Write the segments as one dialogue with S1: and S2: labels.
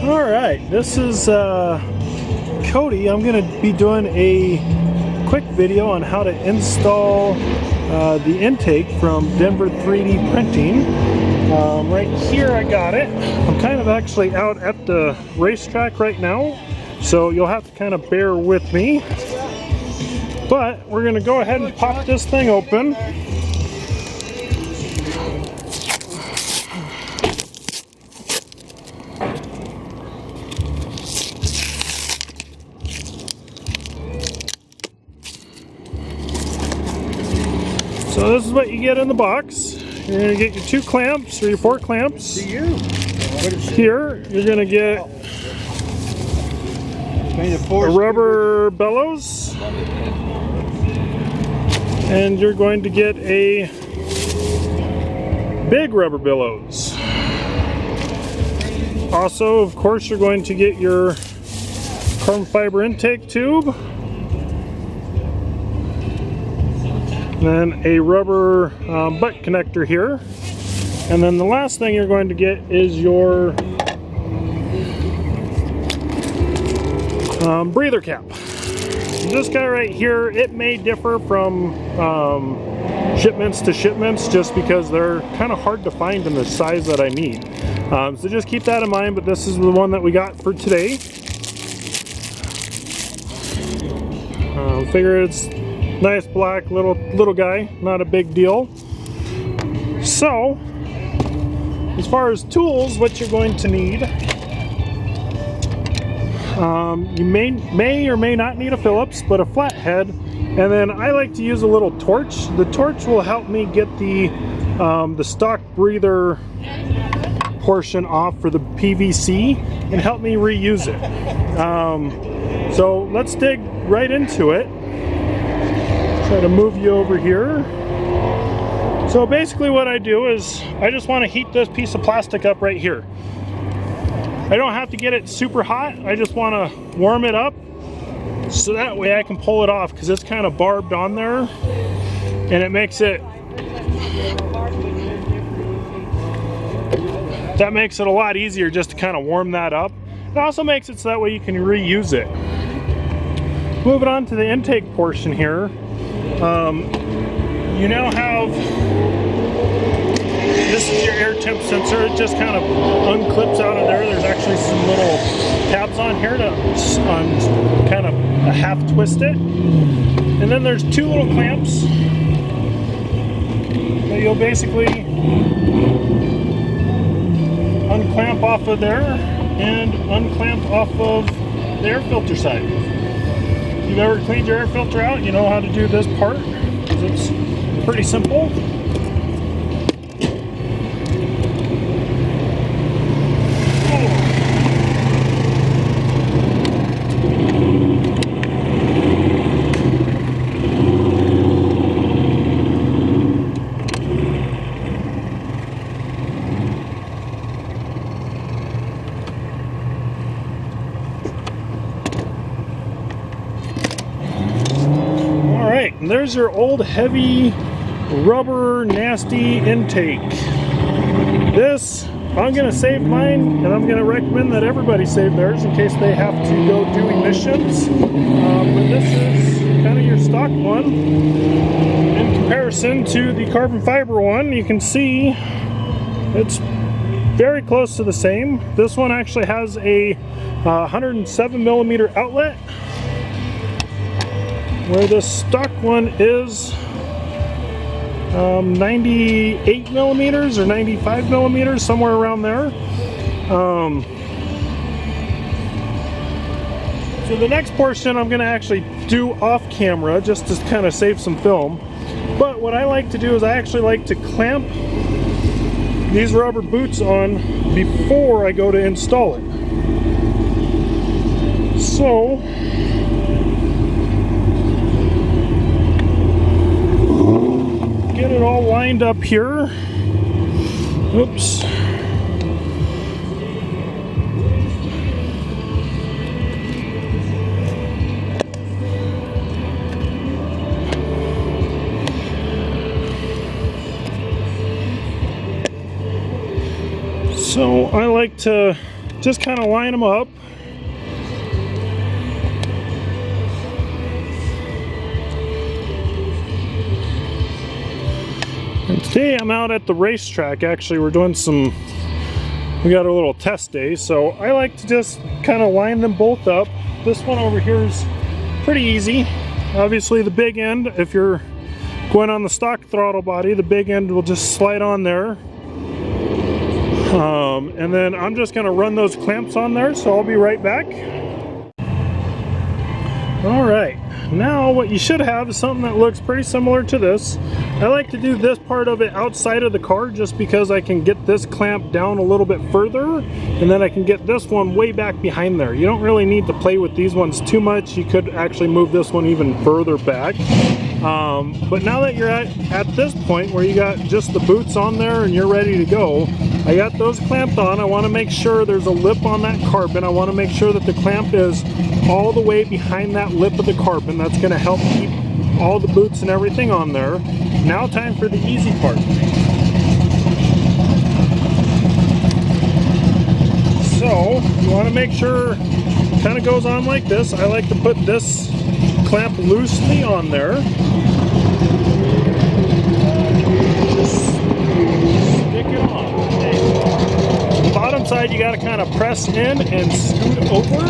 S1: Alright, this is Cody. I'm going to be doing a quick video on how to install the intake from Denver 3D Printing. Right here I got it. I'm kind of actually out at the racetrack right now, so you'll have to kind of bear with me. But we're going to go ahead and pop this thing open. So this is what you get in the box. You're going to get your 2 clamps or your 4 clamps. Here you're going to get a rubber bellows, and you're going to get a big rubber bellows. Also, of course, you're going to get your carbon fiber intake tube. Then a rubber butt connector here, and then the last thing you're going to get is your breather cap. This guy right here, it may differ from shipments to shipments just because they're kind of hard to find in the size that I need. So just keep that in mind, but this is the one that we got for today. Figure it's nice black little guy, not a big deal. So, as far as tools, what you're going to need, you may or may not need a Phillips, but a flathead, and then I like to use a little torch. The torch will help me get the stock breather portion off for the PVC and help me reuse it. So let's dig right into it. Try to move you over here. So basically what I do is I just want to heat this piece of plastic up right here. I don't have to get it super hot. I just want to warm it up so that way I can pull it off, because it's kind of barbed on there and it makes it a lot easier just to kind of warm that up. It also makes it so that way you can reuse it. Moving on to the intake portion here. You now have, this is your air temp sensor. It just kind of unclips out of there. There's actually some little tabs on here to kind of half twist it. And then there's 2 little clamps that you'll basically unclamp off of there and unclamp off of the air filter side. If you've ever cleaned your air filter out, you know how to do this part, because it's pretty simple. And there's your old heavy rubber nasty intake. This, I'm going to save mine, and I'm going to recommend that everybody save theirs in case they have to go do emissions. But this is kind of your stock one. In comparison to the carbon fiber one, you can see it's very close to the same. This one actually has a 107 millimeter outlet, where the stock one is 98 millimeters or 95 millimeters, somewhere around there. So the next portion I'm going to actually do off camera just to kind of save some film. But what I like to do is I actually like to clamp these rubber boots on before I go to install it. So get it all lined up here. Oops. So I like to just kind of line them up. And today I'm out at the racetrack. Actually, we got a little test day, so I like to just kind of line them both up. This one over here is pretty easy. Obviously the big end, if you're going on the stock throttle body, the big end will just slide on there. And then I'm just going to run those clamps on there, so I'll be right back. Alright, now what you should have is something that looks pretty similar to this. I like to do this part of it outside of the car just because I can get this clamp down a little bit further, and then I can get this one way back behind there. You don't really need to play with these ones too much. You could actually move this one even further back. But now that you're at this point where you got just the boots on there and you're ready to go, I got those clamped on. I want to make sure there's a lip on that carbon. I want to make sure that the clamp is all the way behind that lip of the carbon. That's going to help keep all the boots and everything on there. Now time for the easy part. So you want to make sure it kind of goes on like this. I like to put this clamp loosely on there. Just stick it on. Okay. The bottom side you got to kind of press in and scoot over.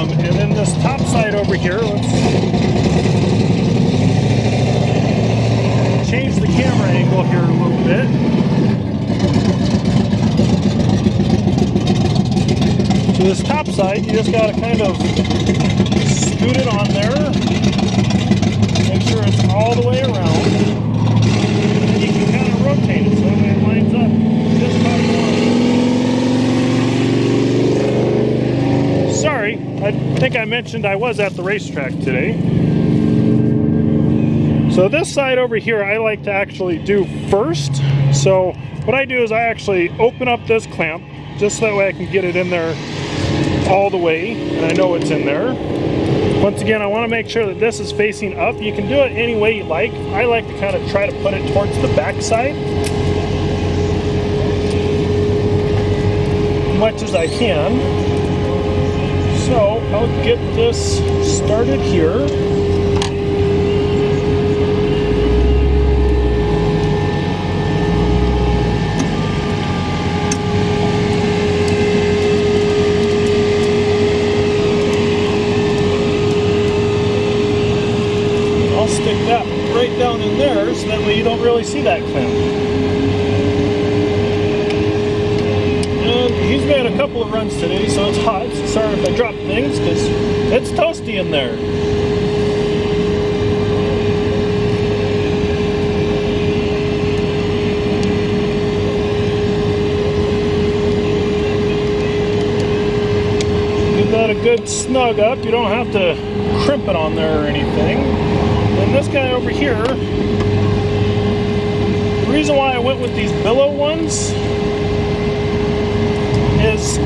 S1: And then this top side over here, let's change the camera angle here a little bit. So this top side, you just got to kind of scoot it on there. Make sure it's all the way around. And you can kind of rotate it so that it lines up just about as well. Sorry, I think I mentioned I was at the racetrack today. So this side over here I like to actually do first. So what I do is I actually open up this clamp just so that way I can get it in there all the way and I know it's in there. Once again, I want to make sure that this is facing up. You can do it any way you like. I like to kind of try to put it towards the back side as much as I can. So I'll get this started here. I'll stick that right down in there so that way you don't really see that clamp. And he's made a couple of runs today, so it's hot. So sorry if I drop things because it's toasty in there. Give that a good snug up. You don't have to crimp it on there or anything. And this guy over here, the reason why I went with these billow ones is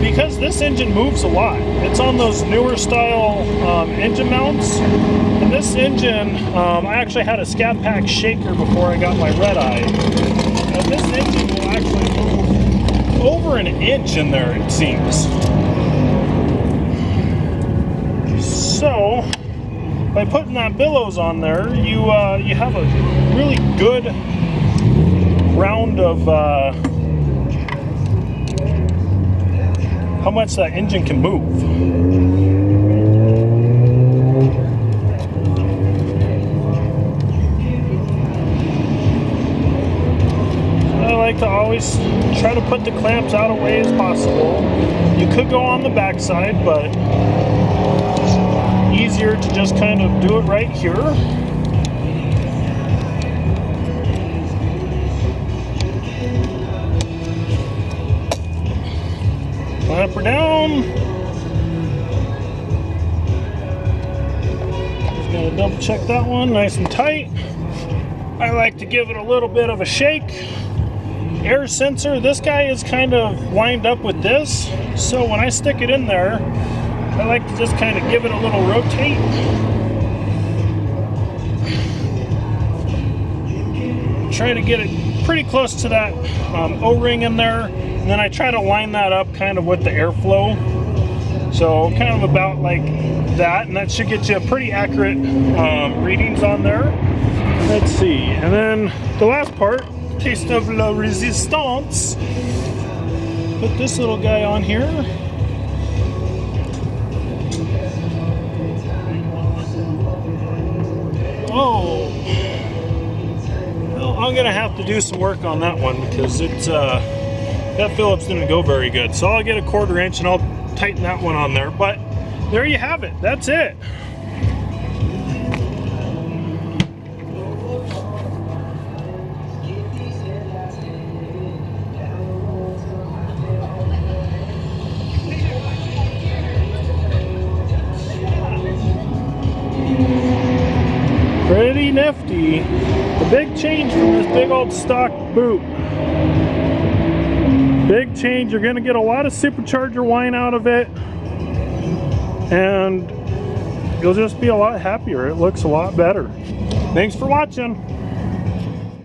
S1: because this engine moves a lot. It's on those newer style engine mounts. And this engine, I actually had a Scat Pack shaker before I got my Redeye. And this engine will actually move over an inch in there, it seems. So by putting that billows on there, you have a really good round of how much that engine can move. I like to always try to put the clamps out of way as possible. You could go on the back side, but easier to just kind of do it right here. Clamp her down. Just gotta double check that one nice and tight. I like to give it a little bit of a shake. Air sensor, this guy is kind of lined up with this, so when I stick it in there, I like to just kind of give it a little rotate. Try to get it pretty close to that O-ring in there. And then I try to line that up kind of with the airflow. So kind of about like that, and that should get you a pretty accurate readings on there. Let's see, and then the last part, taste of la resistance. Put this little guy on here. Oh, well, I'm gonna have to do some work on that one because it's that Phillips didn't go very good. So I'll get a 1/4 inch and I'll tighten that one on there. But there you have it. That's it. Pretty nifty. The big change from this big old stock boot. Big change. You're going to get a lot of supercharger whine out of it, and you'll just be a lot happier. It looks a lot better. Thanks for watching.